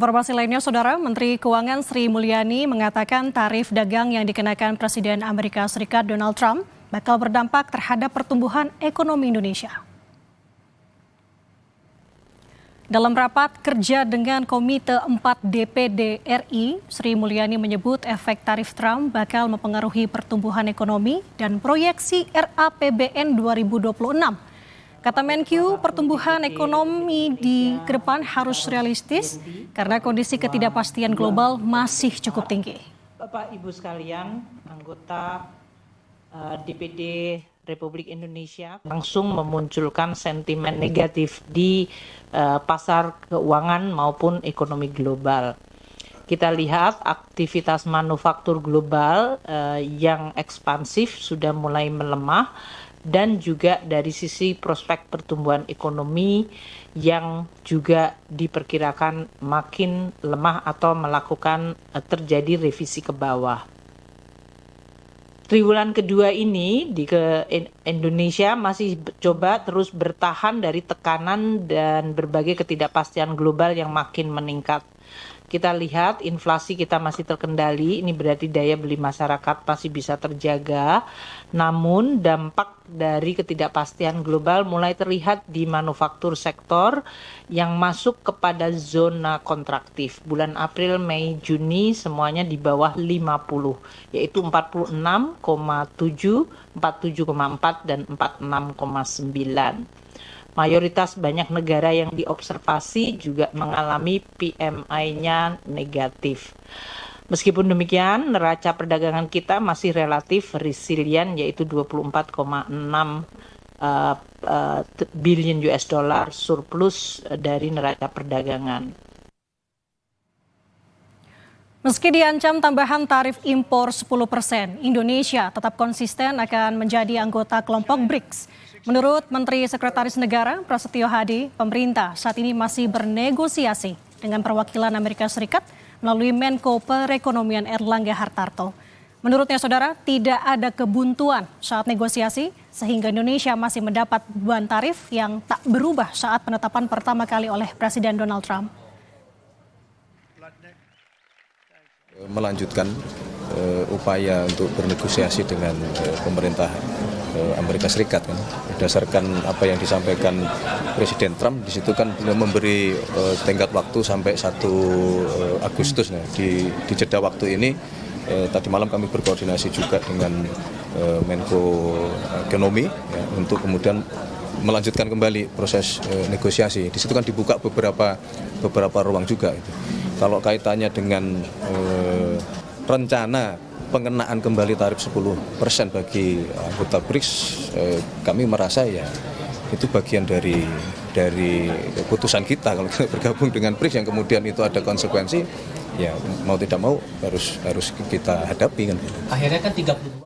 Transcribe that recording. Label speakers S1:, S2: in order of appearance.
S1: Informasi lainnya, Saudara, Menteri Keuangan Sri Mulyani mengatakan tarif dagang yang dikenakan Presiden Amerika Serikat Donald Trump bakal berdampak terhadap pertumbuhan ekonomi Indonesia. Dalam rapat kerja dengan Komite 4 DPD RI, Sri Mulyani menyebut efek tarif Trump bakal mempengaruhi pertumbuhan ekonomi dan proyeksi RAPBN 2026. Kata Menkyu, pertumbuhan ekonomi di ke depan harus realistis karena kondisi ketidakpastian global masih cukup tinggi.
S2: Bapak Ibu sekalian, anggota DPD Republik Indonesia langsung memunculkan sentimen negatif di pasar keuangan maupun ekonomi global. Kita lihat aktivitas manufaktur global yang ekspansif sudah mulai melemah, dan juga dari sisi prospek pertumbuhan ekonomi yang juga diperkirakan makin lemah atau melakukan terjadi revisi ke bawah. Triwulan kedua ini di Indonesia masih coba terus bertahan dari tekanan dan berbagai ketidakpastian global yang makin meningkat. Kita lihat inflasi kita masih terkendali, ini berarti daya beli masyarakat masih bisa terjaga. Namun dampak dari ketidakpastian global mulai terlihat di manufaktur sektor yang masuk kepada zona kontraktif. Bulan April, Mei, Juni semuanya di bawah 50, yaitu 46,7, 47,4, dan 46,9. Mayoritas banyak negara yang diobservasi juga mengalami PMI-nya negatif. Meskipun demikian, neraca perdagangan kita masih relatif resilient, yaitu 24,6 billion US dollar surplus dari neraca perdagangan.
S1: Meski diancam tambahan tarif impor 10%, Indonesia tetap konsisten akan menjadi anggota kelompok BRICS. Menurut Menteri Sekretaris Negara Prasetyo Hadi, pemerintah saat ini masih bernegosiasi dengan perwakilan Amerika Serikat melalui Menko Perekonomian Erlangga Hartarto. Menurutnya, Saudara, tidak ada kebuntuan saat negosiasi sehingga Indonesia masih mendapat beban tarif yang tak berubah saat penetapan pertama kali oleh Presiden Donald Trump.
S3: Melanjutkan upaya untuk bernegosiasi dengan pemerintah Amerika Serikat kan. Berdasarkan apa yang disampaikan Presiden Trump, di situ kan beliau memberi tenggat waktu sampai 1 Agustus. Nah, di jeda waktu ini tadi malam kami berkoordinasi juga dengan Menko Ekonomi ya, untuk kemudian melanjutkan kembali proses negosiasi. Di situ kan dibuka beberapa ruang juga itu. Kalau kaitannya dengan rencana pengenaan kembali tarif 10% bagi anggota BRICS, kami merasa ya itu bagian dari keputusan kita kalau kita bergabung dengan BRICS yang kemudian itu ada konsekuensi, ya mau tidak mau harus kita hadapi kan.
S4: Akhirnya kan 30